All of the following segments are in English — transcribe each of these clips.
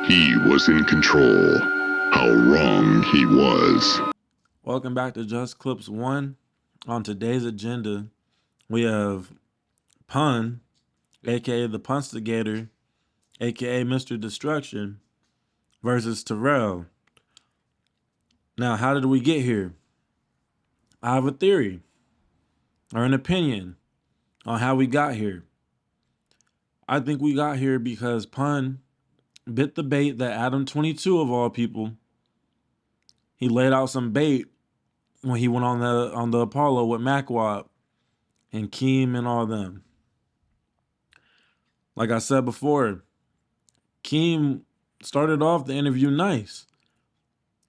He was in control. How wrong he was. Welcome back to Just Clips 1. On today's agenda, we have Pun, aka the Punstigator, aka Mr. Destruction, versus Terrell. Now, how did we get here? I have a theory or an opinion on how we got here. I think we got here because Pun bit the bait that Adam 22 of all people, he laid out some bait when he went on the Apollo with Macwop and Keem and all them. Like I said before, Keem started off the interview nice.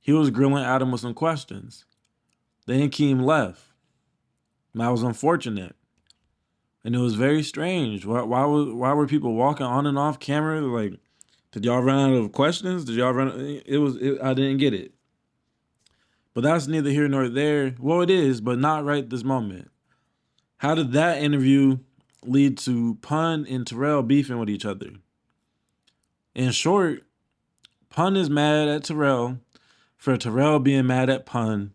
He was grilling Adam with some questions. Then Keem left. And that was unfortunate. And it was very strange. Why were people walking on and off camera? Like, did y'all run out of questions? I didn't get it. But that's neither here nor there. Well, it is, but not right this moment. How did that interview lead to Pun and Terrell beefing with each other? In short, Pun is mad at Terrell for Terrell being mad at Pun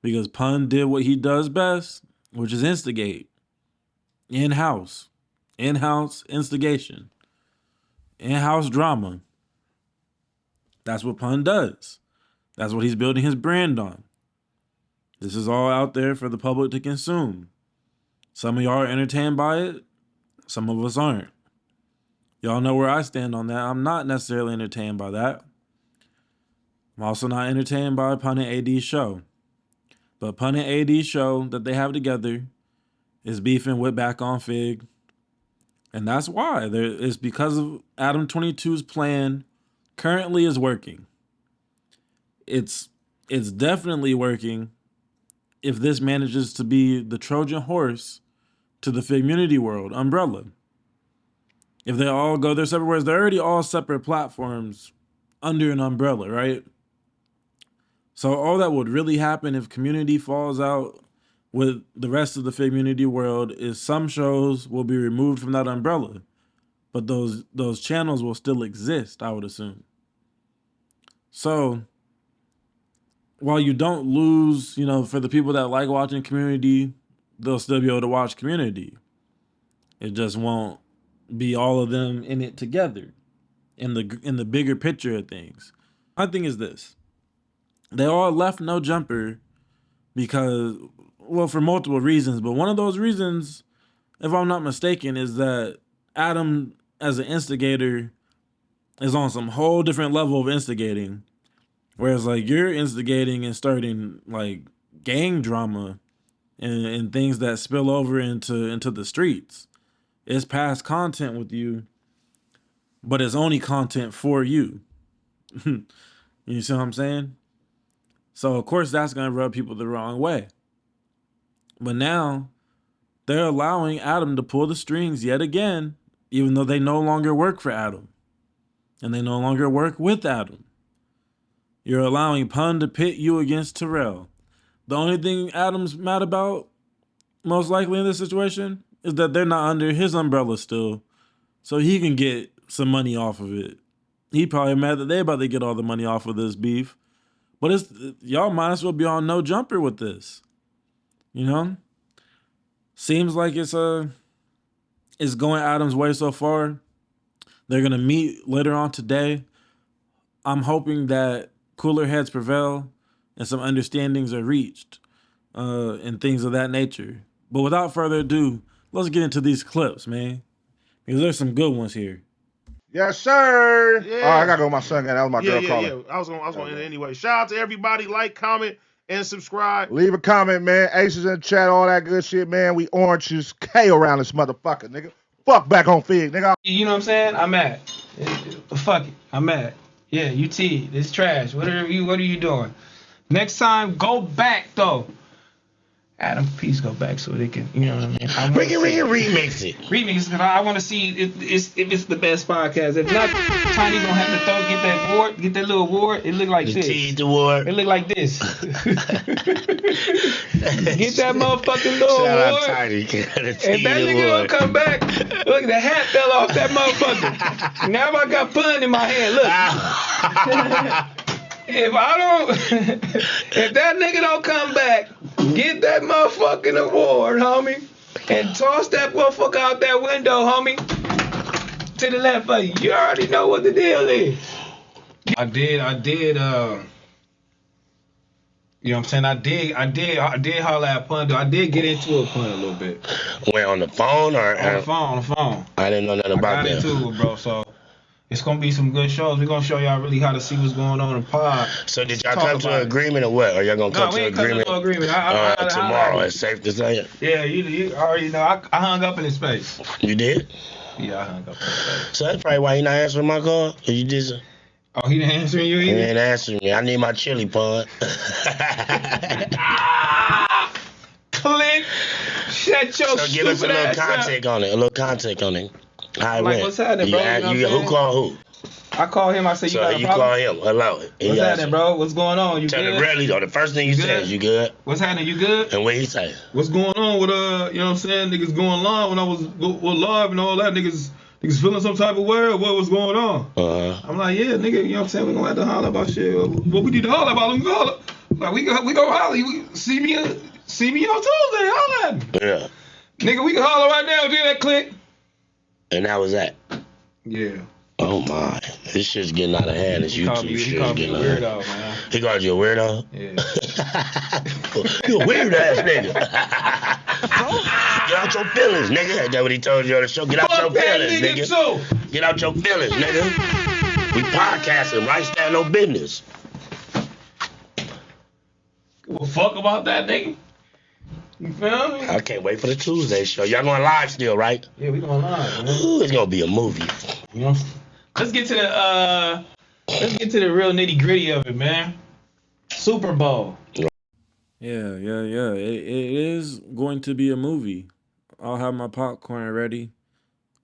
because Pun did what he does best, which is instigate. In-house instigation. In-house drama. That's what Pun does. That's what he's building his brand on. This is all out there for the public to consume. Some of y'all are entertained by it. Some of us aren't. Y'all know where I stand on that. I'm not necessarily entertained by that. I'm also not entertained by Pun and AD's show. But Pun and AD's show that they have together is beefing with Back on Fig. And that's why. It's because of Adam 22's plan currently is working. It's definitely working if this manages to be the Trojan horse to the Figmunity world umbrella. If they all go their separate ways, they're already all separate platforms under an umbrella, right? So all that would really happen if community falls out with the rest of the Figmunity world is some shows will be removed from that umbrella. But those channels will still exist, I would assume. So while you don't lose, for the people that like watching Community, they'll still be able to watch Community. It just won't be all of them in it together in the bigger picture of things. My thing is this. They all left No Jumper because, well, for multiple reasons, but one of those reasons, if I'm not mistaken, is that Adam, as an instigator, is on some whole different level of instigating. Whereas, like, you're instigating and starting, like, gang drama and things that spill over into the streets. It's past content with you, but it's only content for you. You see what I'm saying? So, of course, that's going to rub people the wrong way. But now, they're allowing Adam to pull the strings yet again, even though they no longer work for Adam. And they no longer work with Adam. You're allowing Pun to pit you against Terrell. The only thing Adam's mad about, most likely in this situation, is that they're not under his umbrella still. So he can get some money off of it. He probably mad that they about to get all the money off of this beef. But y'all might as well be on No Jumper with this. Seems like it's going Adam's way so far. They're gonna meet later on today. I'm hoping that cooler heads prevail and some understandings are reached and things of that nature. But without further ado, let's get into these clips, man, because there's some good ones here. Yes, sir. Yeah. Oh, I gotta go with my son. That was my girl calling. Yeah. I was gonna end it anyway. Shout out to everybody. Like, comment, and subscribe. Leave a comment, man. Aces in the chat, all that good shit, man. We oranges K around this motherfucker, nigga. Fuck Back on Fig, nigga. You know what I'm saying? I'm mad. Fuck it. I'm mad. Yeah, UT. It's trash. What are you doing? Next time, go back though. Adam, please go back so they can, you know what I mean? I Bring it, remix it. Remix, because I want to see if it's the best podcast. If not, Tiny gonna have to get that award, get that little award. It look like this. Teased award. It look like this. Get that motherfucking little Shout out award. Tiny. If that nigga don't come back, look, the hat fell off that motherfucker. Now I got pun in my hand. Look. If that nigga don't come back, get that motherfucking award, homie, and toss that motherfucker out that window, homie, to the left of you. You already know what the deal is. I did, you know what I'm saying? I did holler at pun, though. I did get into a pun a little bit. Went on the phone or? On the phone. I didn't know nothing about that. I got into it, bro, so. It's gonna be some good shows. We're gonna show y'all really how to see what's going on in the pod. So did y'all come to an agreement or what? Or y'all gonna come to an agreement? No, we ain't come to no agreement. Tomorrow, it's safe to say it? Yeah, you already know. I hung up in his face. You did? Yeah, I hung up in his face. So that's probably why he not answering my call? Or you just... Oh, he didn't answer you either? He didn't answer me. I need my chili pun. Click. Shut your So give us a little context on it. A little context on it. How it went. What's happening, bro? Who called who? I called him. I said, you got a problem? So you call him. Hello. What's happening, bro? What's going on? You Tell good? the really though. The first thing you said is you good. What's happening? You good? And what he say? What's going on with you know what I'm saying? Niggas going live when I was live and all that. Niggas feeling some type of way or what was going on? I'm like, yeah, nigga. You know what I'm saying? We gonna have to holler about shit. What we need to holler about? We can holler. Like we go holler. See me on Tuesday. Holler at me. Yeah. Nigga, we can holler right now. Do that click. And that was that. Yeah. Oh my, this shit's getting out of hand. This YouTube shit's getting out of hand. Weirdo, man. He called you a weirdo? Yeah. You a weird ass nigga. Get out your feelings, nigga. That's what he told you on the show. Get out your feelings, nigga. Too. Get out your feelings, nigga. We podcasting, right? Stand no business. Give a fuck about that nigga. You feel me? I can't wait for the Tuesday show. Y'all going live still, right? Yeah, we going live, man. Ooh, it's gonna be a movie. You know? Let's get to the real nitty gritty of it, man. Super Bowl. Yeah. It is going to be a movie. I'll have my popcorn ready.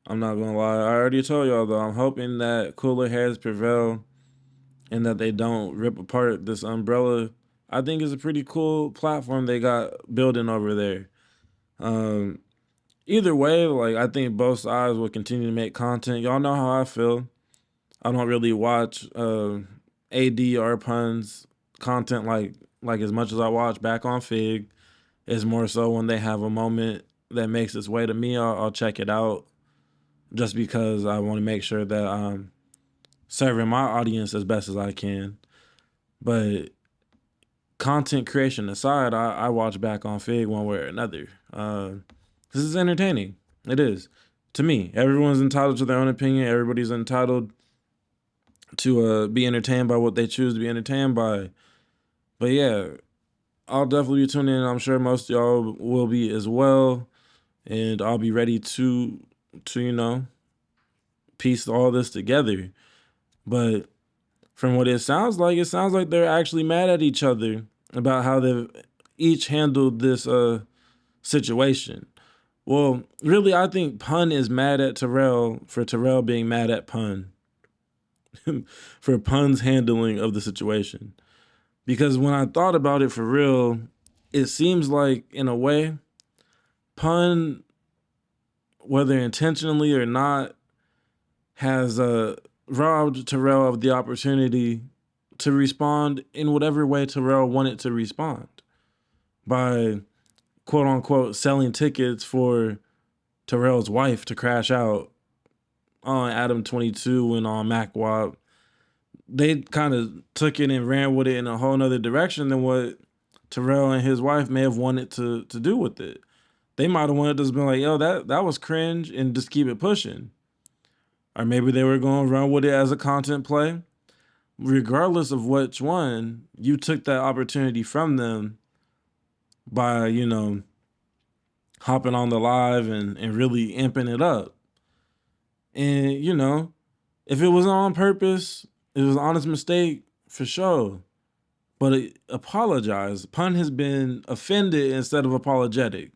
I'm not gonna lie. I already told y'all though. I'm hoping that cooler heads prevail, and that they don't rip apart this umbrella. I think it's a pretty cool platform they got building over there. Either way, like I think both sides will continue to make content. Y'all know how I feel. I don't really watch AD or Pun's content like as much as I watch back on Fig. It's more so when they have a moment that makes its way to me, I'll check it out, just because I want to make sure that I'm serving my audience as best as I can. But content creation aside, I watch back on Fig one way or another. This is entertaining. It is. To me, everyone's entitled to their own opinion. Everybody's entitled to be entertained by what they choose to be entertained by. But yeah, I'll definitely be tuning in. I'm sure most of y'all will be as well. And I'll be ready to you know, piece all this together. But from what it sounds like they're actually mad at each other about how they've each handled this situation. Well, really, I think Pun is mad at Terrell for Terrell being mad at Pun for Pun's handling of the situation. Because when I thought about it for real, it seems like, in a way, Pun, whether intentionally or not, has robbed Terrell of the opportunity to respond in whatever way Terrell wanted to respond by, quote unquote, selling tickets for Terrell's wife to crash out on Adam 22 and on MacWop. They kind of took it and ran with it in a whole nother direction than what Terrell and his wife may have wanted to do with it. They might have wanted to just be like, yo, that was cringe, and just keep it pushing. Or maybe they were going to run with it as a content play. Regardless of which one, you took that opportunity from them by, you know, hopping on the live and really amping it up. And, you know, if it was on purpose, it was an honest mistake, for sure. but apologize. Pun has been offended instead of apologetic.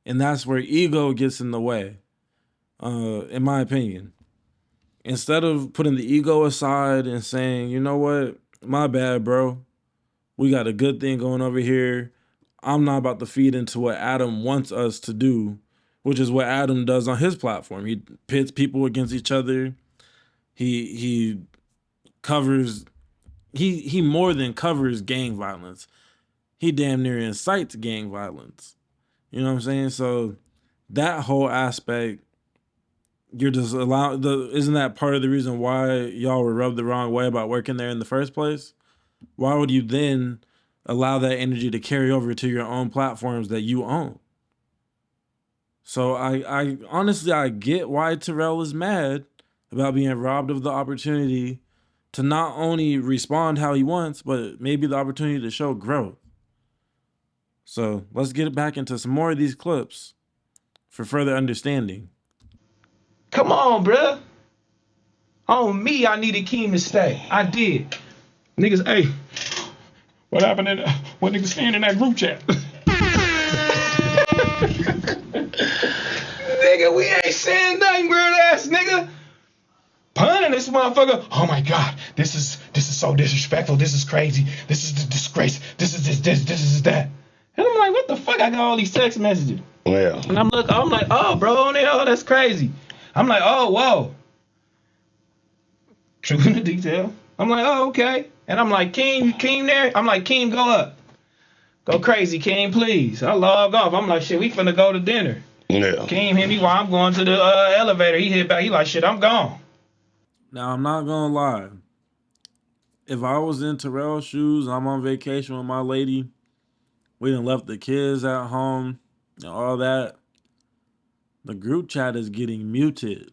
And that's where ego gets in the way, in my opinion. Instead of putting the ego aside and saying, you know what, my bad, bro. We got a good thing going over here. I'm not about to feed into what Adam wants us to do, which is what Adam does on his platform. He pits people against each other. He covers, he more than covers gang violence. He damn near incites gang violence. You know what I'm saying? So that whole aspect, you're just isn't that part of the reason why y'all were rubbed the wrong way about working there in the first place? Why would you then allow that energy to carry over to your own platforms that you own? So I honestly, I get why Terrell is mad about being robbed of the opportunity to not only respond how he wants, but maybe the opportunity to show growth. So let's get back into some more of these clips for further understanding. Come on, bruh. On me, I needed Keem to stay. I did. Niggas, hey, what happened in what niggas saying in that group chat? Nigga, we ain't saying nothing, weird ass nigga. Punning this motherfucker. Oh my god, this is so disrespectful. This is crazy. This is the disgrace. This is that. And I'm like, what the fuck? I got all these text messages. Well, And I'm like, oh, bro, that's crazy. I'm like, oh, whoa. True in the detail. I'm like, oh, okay. And I'm like, Keem there? I'm like, Keem, go up. Go crazy, Keem, please. I log off. I'm like, shit, we finna go to dinner. yeah. Keem hit me while I'm going to the elevator. He hit back. He like, shit, I'm gone. Now, I'm not gonna lie. If I was in Terrell's shoes, I'm on vacation with my lady, we done left the kids at home and all that, the group chat is getting muted,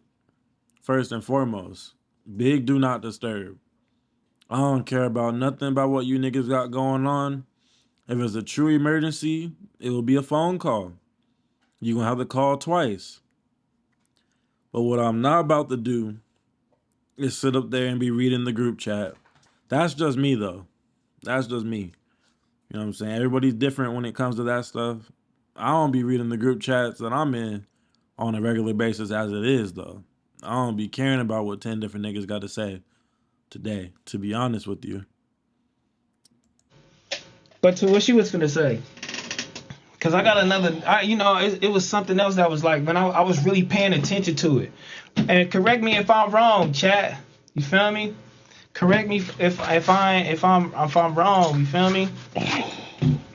first and foremost. Big do not disturb. I don't care about nothing about what you niggas got going on. If it's a true emergency, it will be a phone call. You're gonna have to call twice. But what I'm not about to do is sit up there and be reading the group chat. That's just me, though. That's just me. You know what I'm saying? Everybody's different when it comes to that stuff. I don't be reading the group chats that I'm in on a regular basis as it is, though. I don't be caring about what 10 different niggas got to say today, to be honest with you. But to what she was finna say. Because I got another, it was something else that was like, when I was really paying attention to it. And correct me if I'm wrong, chat. You feel me? Correct me if I'm wrong. You feel me?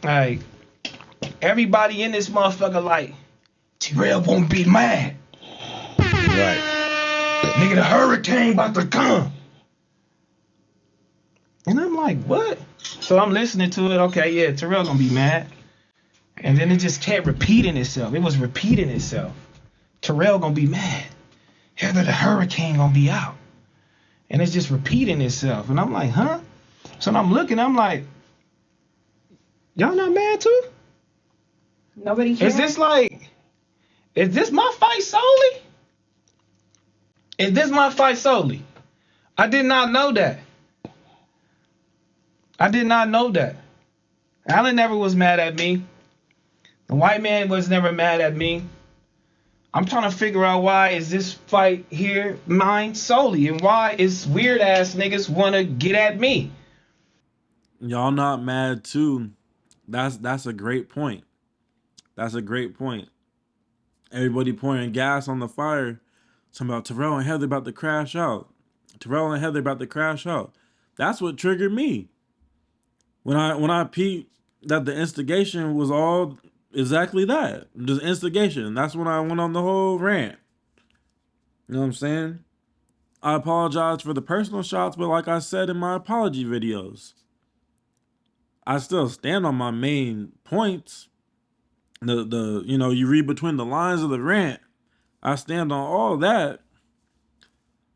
Like, everybody in this motherfucker like, Terrell won't be mad. Right. Nigga, the hurricane about to come. And I'm like, what? So I'm listening to it. Okay, yeah, Terrell gonna be mad. And then it just kept repeating itself. It was repeating itself. Terrell gonna be mad. Heather, the hurricane gonna be out. And it's just repeating itself. And I'm like, huh? So I'm looking, I'm like, y'all not mad too? Nobody here? Is this my fight solely? Is this my fight solely? I did not know that. Alan never was mad at me. The white man was never mad at me. I'm trying to figure out why is this fight here mine solely, and why is weird ass niggas wanna get at me? Y'all not mad too. That's a great point. That's a great point. Everybody pouring gas on the fire. Talking about Terrell and Heather about to crash out. Terrell and Heather about to crash out. That's what triggered me. When I peeped that the instigation was all exactly that. Just instigation. That's when I went on the whole rant. You know what I'm saying? I apologize for the personal shots, but like I said in my apology videos, I still stand on my main points. You read between the lines of the rant. I stand on all that.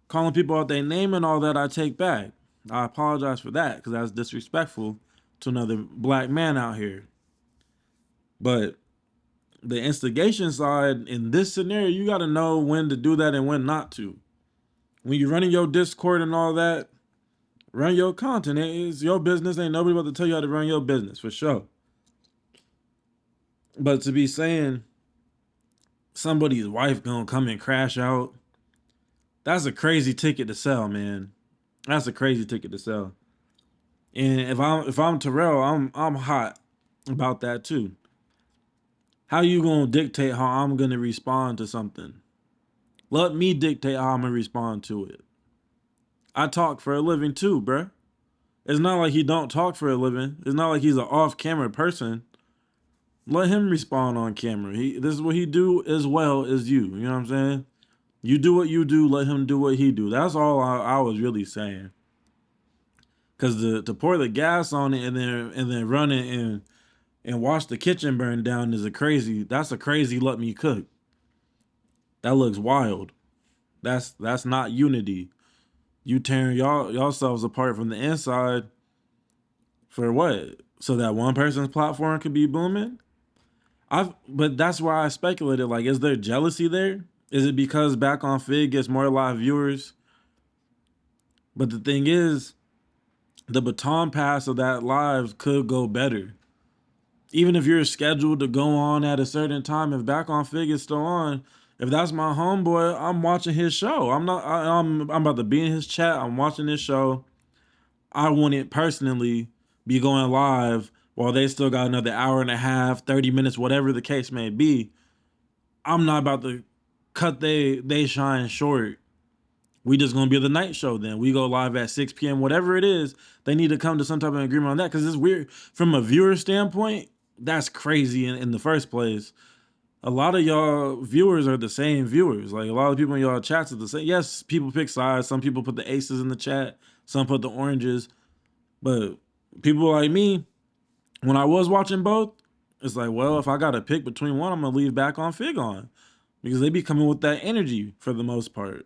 Calling people out their name and all that, I take back. I apologize for that because that's disrespectful to another black man out here. But the instigation side in this scenario, you got to know when to do that and when not to. When you're running your Discord and all that, Run your content. It's your business. Ain't nobody about to tell you how to run your business, for sure. But to be saying somebody's wife gonna come and crash out, that's a crazy ticket to sell, man. That's a crazy ticket to sell. And if I'm Terrell, I'm hot about that too. How you gonna dictate how I'm gonna respond to something? Let me dictate how I'm gonna respond to it. I talk for a living too, bruh. It's not like he don't talk for a living. It's not like he's an off-camera person. Let him respond on camera. This is what he do as well as you. You know what I'm saying? You do what you do. Let him do what he do. That's all I was really saying. Cause to pour the gas on it and then run it and watch the kitchen burn down that's a crazy let me cook. That looks wild. That's not unity. You tearing yourselves apart from the inside for what? So that one person's platform could be booming? But that's why I speculated, like, is there jealousy there? Is it because Back on Fig gets more live viewers? But the thing is, the baton pass of that live could go better. Even if you're scheduled to go on at a certain time, if Back on Fig is still on, if that's my homeboy, I'm watching his show. I'm about to be in his chat. I'm watching this show. I wouldn't personally be going live while they still got another hour and a half, 30 minutes, whatever the case may be. I'm not about to cut they shine short. We just gonna be the night show then. We go live at 6 p.m. Whatever it is, they need to come to some type of agreement on that, because it's weird. From a viewer standpoint, that's crazy in the first place. A lot of y'all viewers are the same viewers. Like, a lot of people in y'all chats are the same. Yes, people pick sides. Some people put the aces in the chat. Some put the oranges. But people like me, when I was watching both, it's like, well, if I got to pick between one, I'm going to leave Back on Fig on. Because they be coming with that energy for the most part.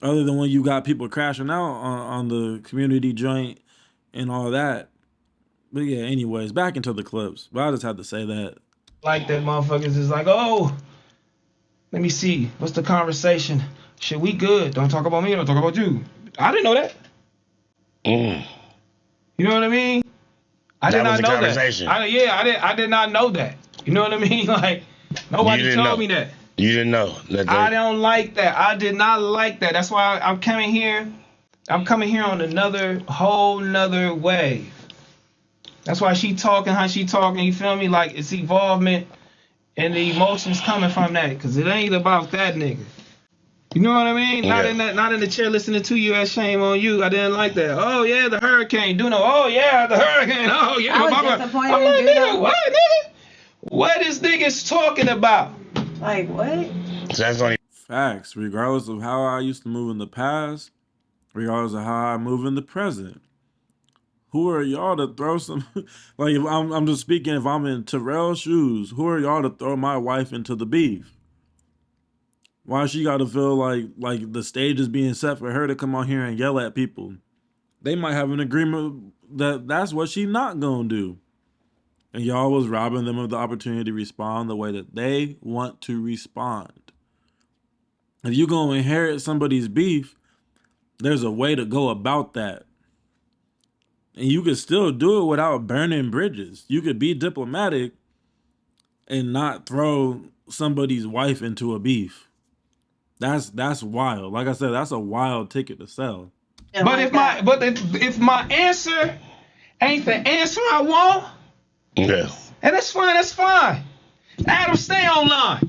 Other than when you got people crashing out on the community joint and all that. But yeah, anyways, back into the clips. But I just had to say that. Like that motherfuckers is like, oh, let me see. What's the conversation? Shit, we good. Don't talk about me. Don't talk about you. I didn't know that. You know what I mean? I did not know that. I did not know that. You know what I mean? Like, nobody told me that. You didn't know. I don't like that. I did not like that. That's why I'm coming here. I'm coming here on another whole nother wave. That's why she talking how she talking. You feel me? Like, it's involvement and the emotions coming from that. Because it ain't about that nigga. You know what I mean? Yeah. Not in the chair listening to you as shame on you. I didn't like that. Oh yeah, the hurricane. Oh yeah, the hurricane. Oh yeah. I was disappointed. I'm like, nigga, what, nigga? What is niggas talking about? Like, what? So that's only facts. Regardless of how I used to move in the past, regardless of how I move in the present. Who are y'all to throw some? Like, if I'm just speaking, if I'm in Terrell's shoes, who are y'all to throw my wife into the beef? Why she got to feel like the stage is being set for her to come on here and yell at people? They might have an agreement that that's what she not gonna do. And y'all was robbing them of the opportunity to respond the way that they want to respond. If you gonna inherit somebody's beef, there's a way to go about that. And you could still do it without burning bridges. You could be diplomatic and not throw somebody's wife into a beef. That's wild. Like I said, that's a wild ticket to sell. But if my answer ain't the answer I want, yeah. And that's fine. Adam, stay online.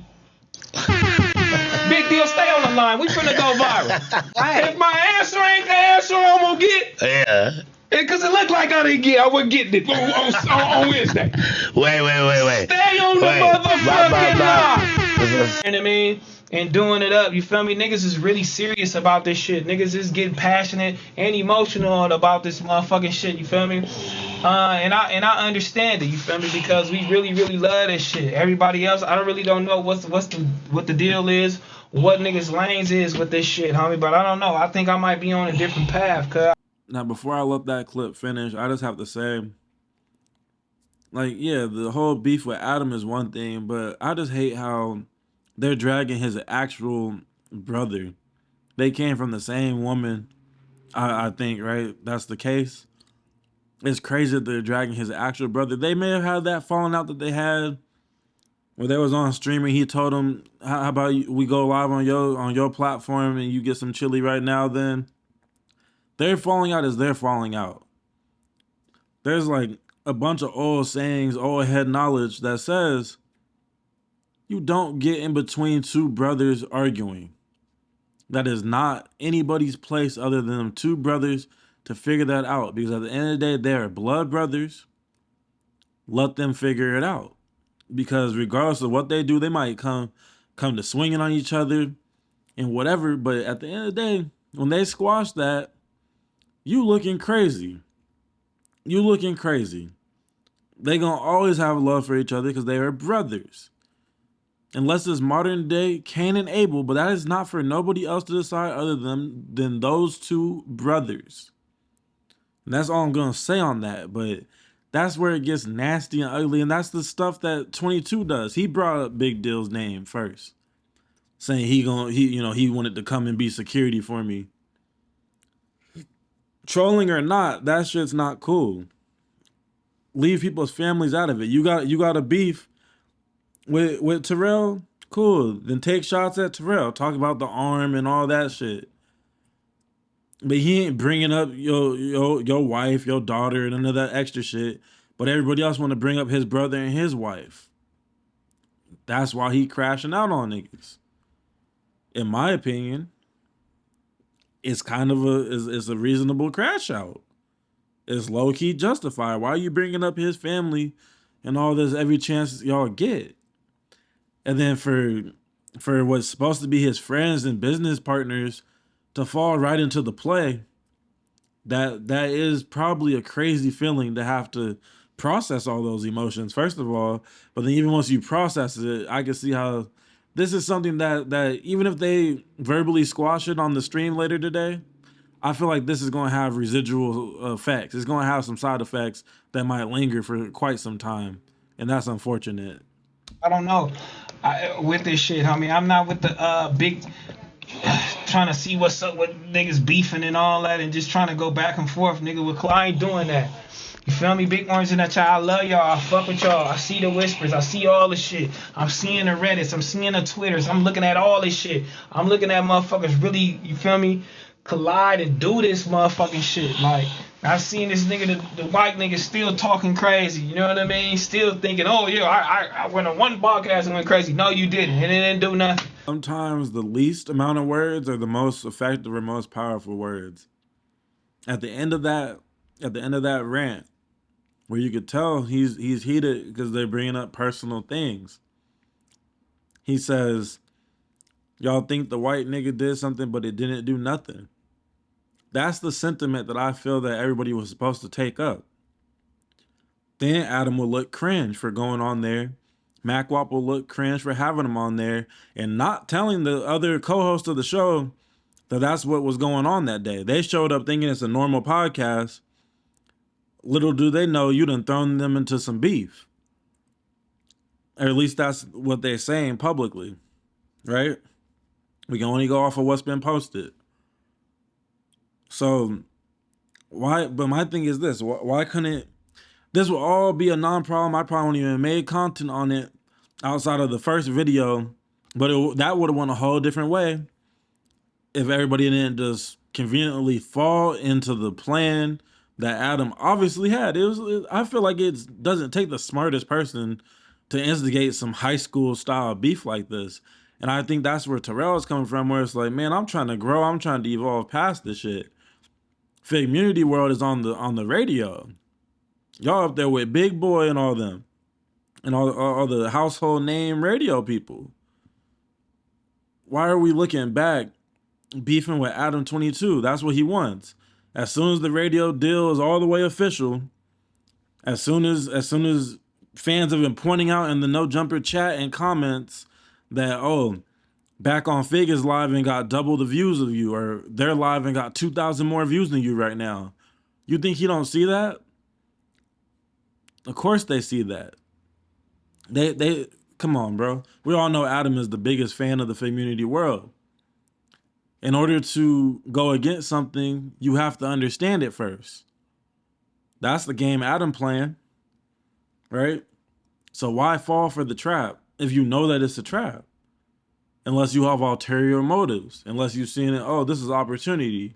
Big deal, stay on the line. We finna go viral. Right. If my answer ain't the answer I'm gonna get, yeah. Because it looked like I wasn't getting it on Wednesday. Wait. Stay on the motherfucking line. You know what I mean? And doing it up, you feel me? Niggas is really serious about this shit. Niggas is getting passionate and emotional about this motherfucking shit, you feel me? And I understand it, you feel me? Because we really, really love this shit. Everybody else, I don't know what the deal is, what niggas lanes is with this shit, homie. But I don't know. I think I might be on a different path, cuz. Now, before I let that clip finish, I just have to say, like, yeah, the whole beef with Adam is one thing, but I just hate how they're dragging his actual brother. They came from the same woman. I think, right? That's the case. It's crazy that they're dragging his actual brother. They may have had that falling out that they had when they was on streaming. He told him, "How about we go live on your platform and you get some chili right now?" Then their falling out is their falling out. There's like a bunch of old sayings, old head knowledge that says you don't get in between two brothers arguing. That is not anybody's place other than them two brothers to figure that out. Because at the end of the day, they're blood brothers. Let them figure it out. Because regardless of what they do, they might come to swinging on each other and whatever. But at the end of the day, when they squash that, you looking crazy. You looking crazy. They gonna always have love for each other because they are brothers. Unless it's modern day Cain and Abel, but that is not for nobody else to decide other than those two brothers. And that's all I'm gonna say on that. But that's where it gets nasty and ugly, and that's the stuff that 22 does. He brought up Big Dill's name first, saying he wanted to come and be security for me. Trolling or not, that shit's not cool. Leave people's families out of it. You got a beef with Terrell, cool. Then take shots at Terrell. Talk about the arm and all that shit. But he ain't bringing up your wife, your daughter, and none of that extra shit. But everybody else want to bring up his brother and his wife. That's why he crashing out on niggas. In my opinion, it's kind of it's a reasonable crash out. It's low key justified. Why are you bringing up his family and all this every chance y'all get? And then for what's supposed to be his friends and business partners to fall right into the play, that is probably a crazy feeling to have to process all those emotions, first of all. But then even once you process it, I can see how this is something that even if they verbally squash it on the stream later today, I feel like this is going to have residual effects. It's going to have some side effects that might linger for quite some time. And that's unfortunate. I don't know. With this shit, homie. I'm not with the big trying to see what's up with niggas beefing and all that and just trying to go back and forth, nigga. With I ain't doing that. You feel me? Big orange in that child. I love y'all. I fuck with y'all. I see the whispers. I see all the shit. I'm seeing the Reddits. I'm seeing the Twitters. I'm looking at all this shit. I'm looking at motherfuckers really, you feel me, collide and do this motherfucking shit. Like, I've seen this nigga, the white nigga still talking crazy. You know what I mean? Still thinking, oh, yeah, I went on one podcast and went crazy. No, you didn't. And it didn't do nothing. Sometimes the least amount of words are the most effective or most powerful words. At the end of that rant, where you could tell he's heated because they're bringing up personal things. He says, y'all think the white nigga did something, but it didn't do nothing. That's the sentiment that I feel that everybody was supposed to take up. Then Adam will look cringe for going on there. MacWop will look cringe for having him on there and not telling the other co-host of the show that that's what was going on that day. They showed up thinking it's a normal podcast. Little do they know you done thrown them into some beef. Or at least that's what they're saying publicly, right? We can only go off of what's been posted. So why? But my thing is this: why couldn't this will all be a non-problem? I probably wouldn't even made content on it outside of the first video, but that would have went a whole different way if everybody didn't just conveniently fall into the plan that Adam obviously had. I feel like it doesn't take the smartest person to instigate some high school style beef like this. And I think that's where Terrell is coming from, where it's like, man, I'm trying to grow. I'm trying to evolve past this shit. Community World is on the radio. Y'all up there with Big Boy and all them. And all the household name radio people. Why are we looking back beefing with Adam 22? That's what he wants. As soon as the radio deal is all the way official, as soon as fans have been pointing out in the No Jumper chat and comments that, oh, Back on Fig is live and got double the views of you, or they're live and got 2,000 more views than you right now. You think he don't see that? Of course they see that. They come on, bro. We all know Adam is the biggest fan of the Community World. In order to go against something, you have to understand it first. That's the game Adam playing, right? So why fall for the trap if you know that it's a trap? Unless you have ulterior motives, unless you've seen it, oh, this is opportunity.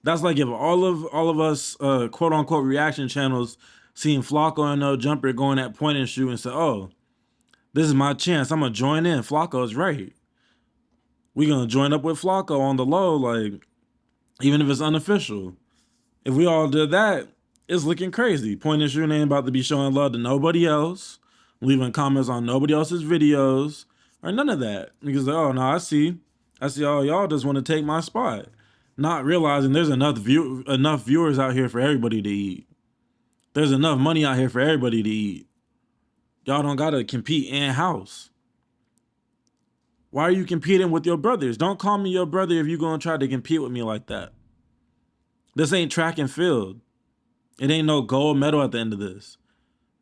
That's like if all of us quote unquote reaction channels seeing Flacco and No Jumper going at point and shoot and say, oh, this is my chance. I'm gonna join in. Flacco's right. We gonna join up with Flacco on the low, like even if it's unofficial. If we all did that, it's looking crazy. Point and shoot ain't about to be showing love to nobody else, leaving comments on nobody else's videos, or none of that. Because oh no, I see all y'all just want to take my spot. Not realizing there's enough viewers out here for everybody to eat. There's enough money out here for everybody to eat. Y'all don't gotta compete in-house. Why are you competing with your brothers? Don't call me your brother if you're gonna try to compete with me like that. This ain't track and field. It ain't no gold medal at the end of this.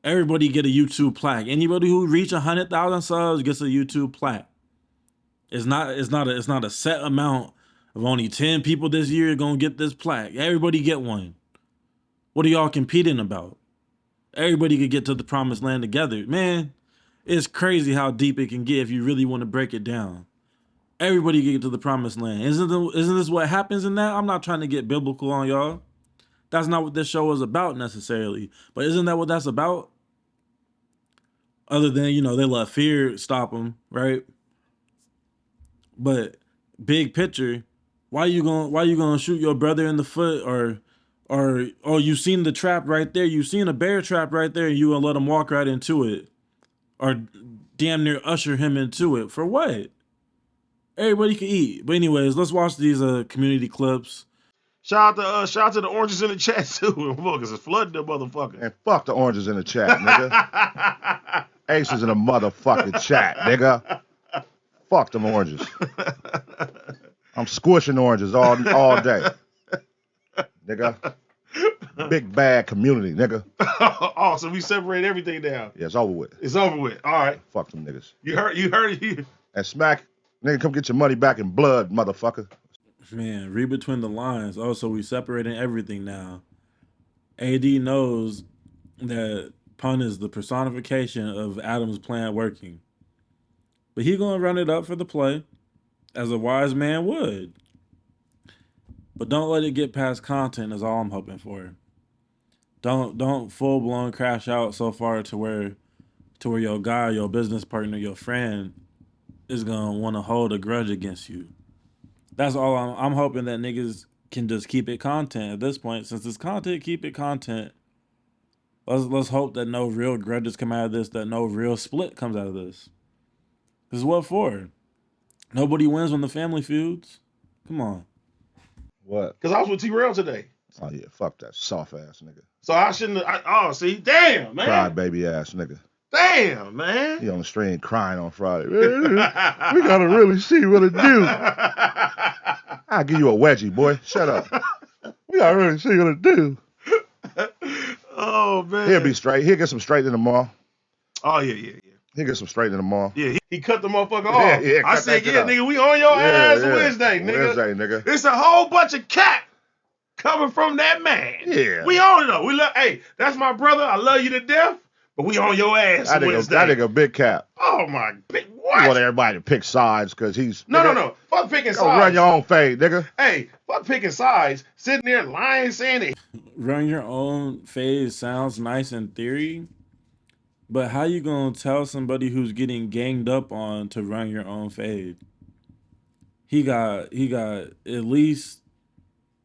Everybody get a YouTube plaque. Anybody who reach 100,000 subs gets a YouTube plaque. It's not a set amount of only 10 people this year gonna get this plaque. Everybody get one. What are y'all competing about? Everybody could get to the promised land together. Man, it's crazy how deep it can get if you really want to break it down. Everybody can get to the promised land. Isn't this what happens in that? I'm not trying to get biblical on y'all. That's not what this show is about necessarily. But isn't that what that's about? Other than, they let fear stop them, right? But big picture, why you gonna shoot your brother in the foot or oh, you seen the trap right there, you seen a bear trap right there, and you gonna let him walk right into it, or damn near usher him into it for what? Everybody can eat. But anyways, let's watch these community clips. Shout out to the oranges in the chat too. Motherfuckers is flooding the motherfucker. And fuck the oranges in the chat, nigga. Ace is in the motherfucking chat, nigga. Fuck them oranges. I'm squishing oranges all day. Nigga. Big bad community, nigga. Oh, so we separate everything now. Yeah, it's over with. It's over with. All right. Fuck them niggas. You heard. And Smack, nigga, come get your money back in blood, motherfucker. Man, read between the lines. Oh, so we separating everything now. AD knows that pun is the personification of Adam's plan working. But he gonna run it up for the play, as a wise man would. But don't let it get past content is all I'm hoping for. Don't full blown crash out so far to where your guy, your business partner, your friend is gonna want to hold a grudge against you. That's all I'm hoping, that niggas can just keep it content at this point. Since it's content, keep it content. Let's hope that no real grudges come out of this, that no real split comes out of this. This is what for? Nobody wins when the family feuds. Come on. What? Because I was with T-Rell today. Oh yeah, fuck that soft ass nigga. So I shouldn't see, damn, man. Cry baby ass nigga. Damn, man. He on the stream crying on Friday. We gotta really see what it do. I'll give you a wedgie, boy. Shut up. We gotta really see what it do. Oh, man. He'll be straight. He'll get some straightening tomorrow. Oh, yeah. He'll get some straightening tomorrow. Yeah, he cut the motherfucker off. Yeah, I said, yeah, nigga, we on your ass Wednesday, nigga. Wednesday, nigga. It's a whole bunch of cat coming from that man. Yeah. We on it, though. Hey, that's my brother. I love you to death, but we on your ass Wednesday. That nigga big cap. Oh, my, what? You want everybody to pick sides because he's... No. Fuck picking sides. Run your own fade, nigga. Hey, fuck picking sides. Sitting there lying, saying it. Run your own phase sounds nice in theory, but how you gonna tell somebody who's getting ganged up on to run your own fade? He got at least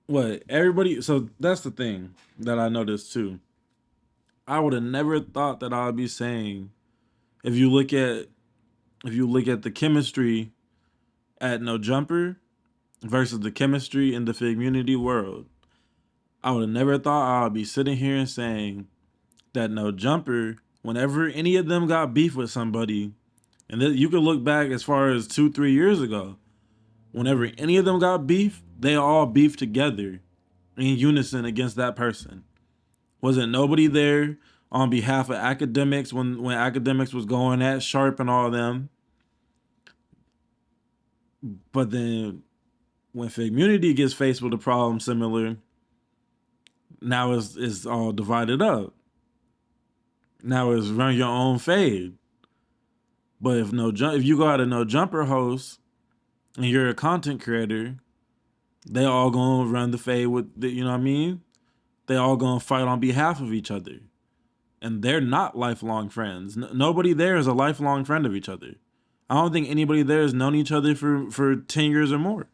what everybody. So that's the thing that I noticed too. I would have never thought that I'd be saying, if you look at the chemistry at No Jumper versus the chemistry in the community world, I would have never thought I'd be sitting here and saying that No Jumper, whenever any of them got beef with somebody, and you could look back as far as 2-3 years ago, whenever any of them got beef, they all beefed together in unison against that person. Wasn't nobody there on behalf of academics when academics was going at Sharp and all them. But then when Figmunity gets faced with a problem similar, now it's all divided up. Now it's run your own fade. But if you go out a No Jumper host and you're a content creator, they all gonna run the fade with you know what I mean? They all gonna fight on behalf of each other. And they're not lifelong friends. Nobody there is a lifelong friend of each other. I don't think anybody there has known each other for 10 years or more.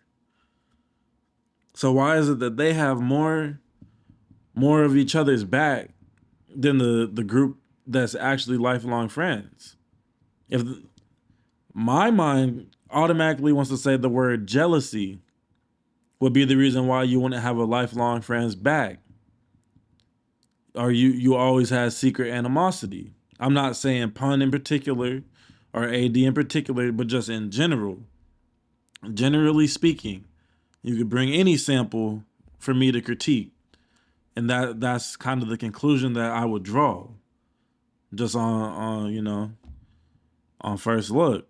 So why is it that they have more of each other's back than the group that's actually lifelong friends? If my mind automatically wants to say the word jealousy would be the reason why you wouldn't have a lifelong friend's back. Or you always had secret animosity. I'm not saying Pun in particular or AD in particular, but just in general. Generally speaking, you could bring any sample for me to critique. And that's kind of the conclusion that I would draw. Just on first look.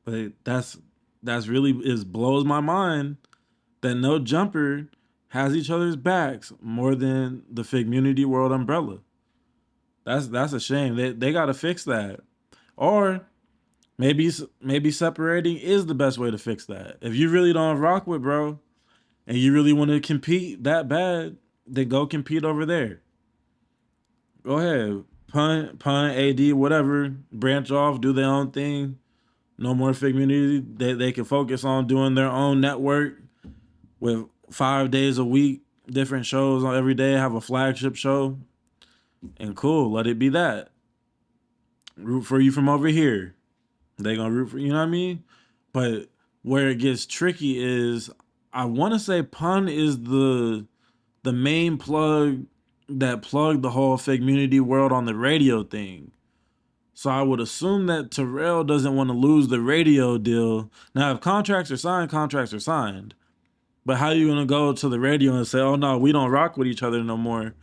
But that's really blows my mind that No Jumper has each other's backs more than the Figmunity World umbrella. That's a shame. They got to fix that. Or maybe separating is the best way to fix that. If you really don't rock with bro and you really want to compete that bad, then go compete over there. Go ahead. Pun, AD, whatever. Branch off, do their own thing. No more Figmunity. They can focus on doing their own network with 5 days a week, different shows on every day, have a flagship show. And cool, let it be that. Root for you from over here. They gonna root for you know what I mean? But where it gets tricky is I wanna say Pun is the main plug that plugged the whole Figmunity World on the radio thing. So I would assume that Terrell doesn't want to lose the radio deal. Now, if contracts are signed. But how are you going to go to the radio and say, oh, no, we don't rock with each other no more.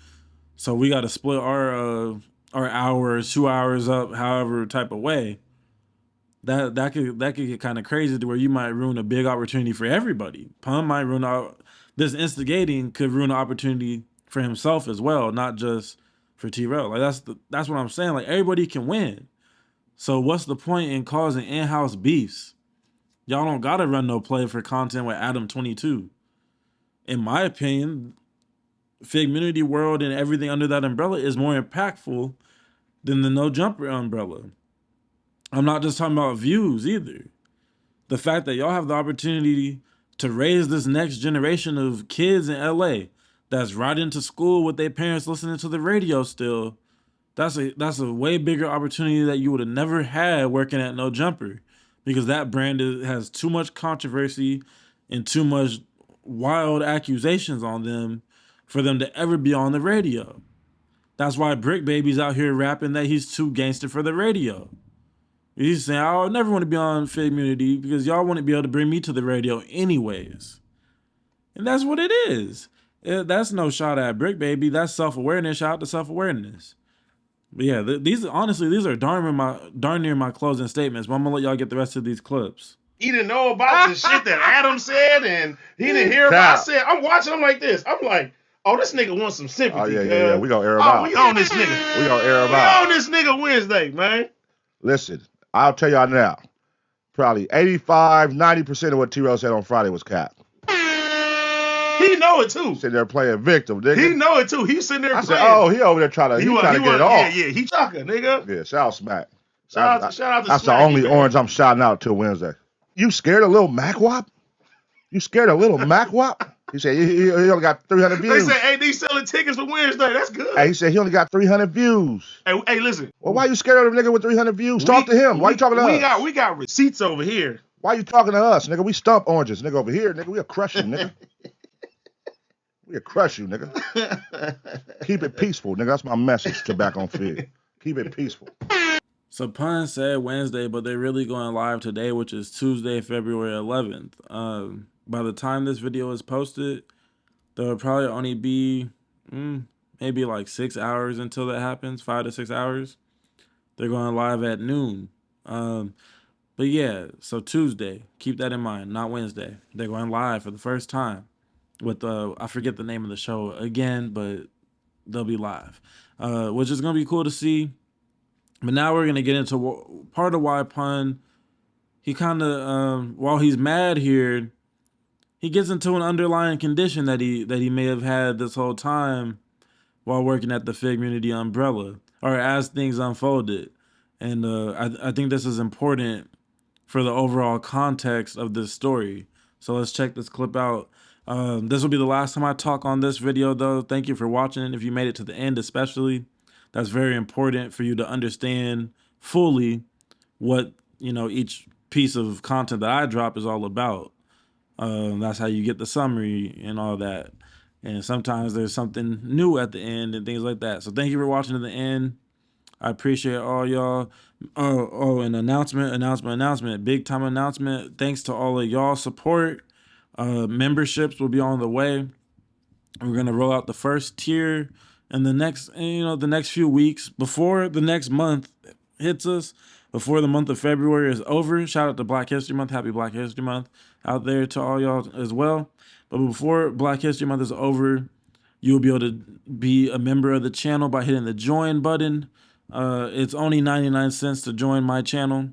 So we got to split our hour, 2 hours up, however type of way. That could get kind of crazy to where you might ruin a big opportunity for everybody. Pun might ruin out. This instigating could ruin an opportunity for himself as well, not just for T-Rell. Like that's what I'm saying. Like everybody can win. So what's the point in causing in-house beefs? Y'all don't gotta run no play for content with Adam 22. In my opinion, Figmunity World and everything under that umbrella is more impactful than the No Jumper umbrella. I'm not just talking about views either. The fact that y'all have the opportunity to raise this next generation of kids in LA that's right into school with their parents listening to the radio still, that's a way bigger opportunity that you would have never had working at No Jumper, because that brand has too much controversy and too much wild accusations on them for them to ever be on the radio. That's why Brick Baby's out here rapping that he's too gangster for the radio. He's saying, I'll never want to be on Figmunity because y'all wouldn't be able to bring me to the radio anyways. And that's what it is. That's no shot at Brick Baby. That's self-awareness. Shout out to self-awareness. But yeah, these are darn near my closing statements. But I'm going to let y'all get the rest of these clips. He didn't know about the shit that Adam said, and he didn't hear about I said. I'm watching him like this. I'm like, oh, this nigga wants some sympathy. Oh, yeah. We gonna air him out. We on this nigga. We gonna air him out. We on this nigga Wednesday, man. Listen, I'll tell y'all now. Probably 85-90% of what T-Rell said on Friday was cap. He know it too. Sitting there playing victim, nigga. He know it too. He's sitting there playing. I said, oh, he over there trying to get it off. Yeah, he chucker, nigga. Yeah, shout out Smack. Shout out to That's Smack, the only man. orange I'm shouting out till Wednesday. You scared of little Mac Wop? You scared of little Mac Wop? He said he only got 300 views. They said AD selling tickets for Wednesday. That's good. Hey, he said he only got 300 views. Hey, listen. Well, why you scared of a nigga with 300 views? Talk to him. Why you talking to us? We got receipts over here. Why you talking to us, nigga? We stump oranges, nigga, over here, nigga. We'll crush you, nigga. We'll crush you, nigga. Keep it peaceful, nigga. That's my message to Back on Fig. Keep it peaceful. So Pun said Wednesday, but they're really going live today, which is Tuesday, February 11th. By the time this video is posted, there will probably only be maybe like 6 hours until that happens, 5 to 6 hours. They're going live at noon. But yeah, so Tuesday, keep that in mind, not Wednesday. They're going live for the first time with I forget the name of the show again, but they'll be live, which is gonna be cool to see. But now we're gonna get into part of why Pun. He kind of while he's mad here, he gets into an underlying condition that he may have had this whole time while working at the Figmunity umbrella, or as things unfolded. And I think this is important for the overall context of this story. So let's check this clip out. This will be the last time I talk on this video, though. Thank you for watching. If you made it to the end, especially, that's very important for you to understand fully what, each piece of content that I drop is all about. That's how you get the summary and all that. And sometimes there's something new at the end and things like that. So thank you for watching to the end. I appreciate all y'all. An announcement. Big time announcement. Thanks to all of y'all support. Memberships will be on the way. We're gonna roll out the first tier in the next few weeks before the next month hits us, before the month of February is over. Shout out to Black History Month. Happy Black History Month out there to all y'all as well. But before Black History Month is over, you'll be able to be a member of the channel by hitting the join button. It's only 99 cents to join my channel.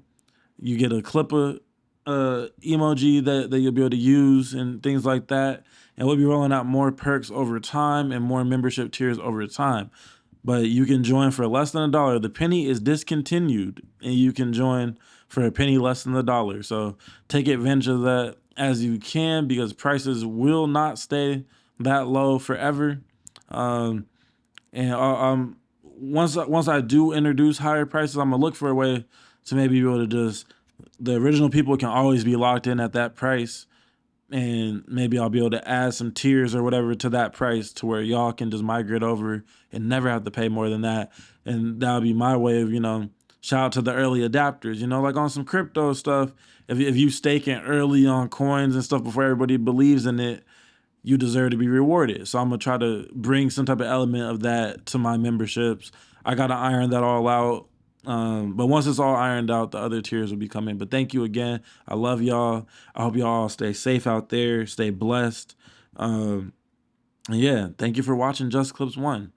You get a clipper emoji that you'll be able to use and things like that. And we'll be rolling out more perks over time and more membership tiers over time. But you can join for less than $1. The penny is discontinued, and you can join for a penny less than $1. So take advantage of that as you can, because prices will not stay that low forever. Once I do introduce higher prices, I'm gonna look for a way to maybe be able to the original people can always be locked in at that price, and maybe I'll be able to add some tiers or whatever to that price to where y'all can just migrate over and never have to pay more than that. And that'll be my way of, shout out to the early adapters, like on some crypto stuff. If you staking early on coins and stuff before everybody believes in it, you deserve to be rewarded. So I'm going to try to bring some type of element of that to my memberships. I got to iron that all out. But once it's all ironed out, the other tiers will be coming. But thank you again. I love y'all. I hope y'all stay safe out there. Stay blessed. And yeah, thank you for watching Just Clips 1.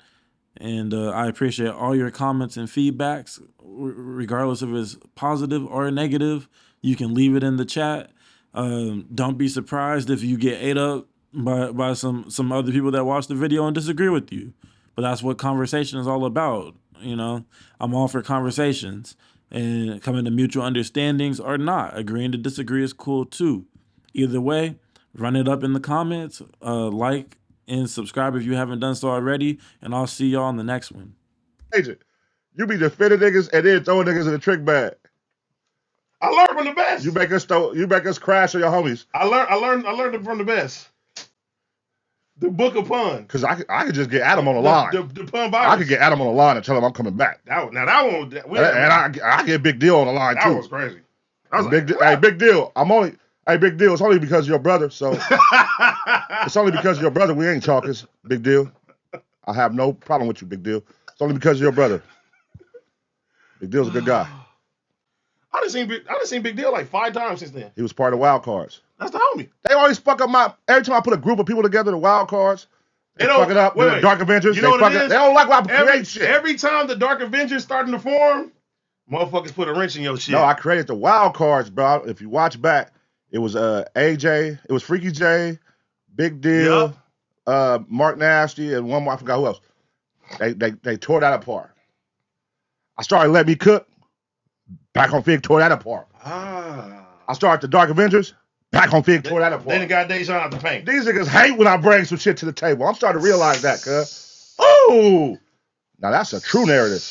And I appreciate all your comments and feedbacks, regardless if it's positive or negative. You can leave it in the chat. Don't be surprised if you get ate up by some other people that watch the video and disagree with you. But that's what conversation is all about. I'm all for conversations and coming to mutual understandings or not. Agreeing to disagree is cool too. Either way, run it up in the comments, like and subscribe if you haven't done so already, and I'll see y'all on the next one. Agent, you be defending niggas and then throwing niggas in the trick bag. I learned from the best. You make us crash on your homies. I learned it from the best. The Book of Pun. Because I could just get Adam on the line. The Pun virus. I could get Adam on the line and tell him I'm coming back. That one. And I get Big Deal on the line too. That was crazy. I was Big Deal. Big Deal. It's only because you're your brother. So it's only because you're your brother. We ain't talkers. Big Deal. I have no problem with you, Big Deal. It's only because you're your brother. Big Deal's a good guy. I done seen Big Deal like 5 times since then. He was part of Wild Cards. That's the homie. They always fuck up every time I put a group of people together, the Wild Cards, they fuck it up. The Dark Avengers, you know what it is? They don't like when I create shit. Every time the Dark Avengers starting to form, motherfuckers put a wrench in your shit. No, I created the Wild Cards, bro. If you watch back, it was AJ, it was Freaky J, Big Deal, Mark Nasty, and one more, I forgot who else. They tore that apart. I started Let Me Cook, back on Fig, tore that apart. I started the Dark Avengers, back on Fig, tore that apart. Then it got Dejan out the paint. These niggas hate when I bring some shit to the table. I'm starting to realize that, cuz. Oh! Now that's a true narrative.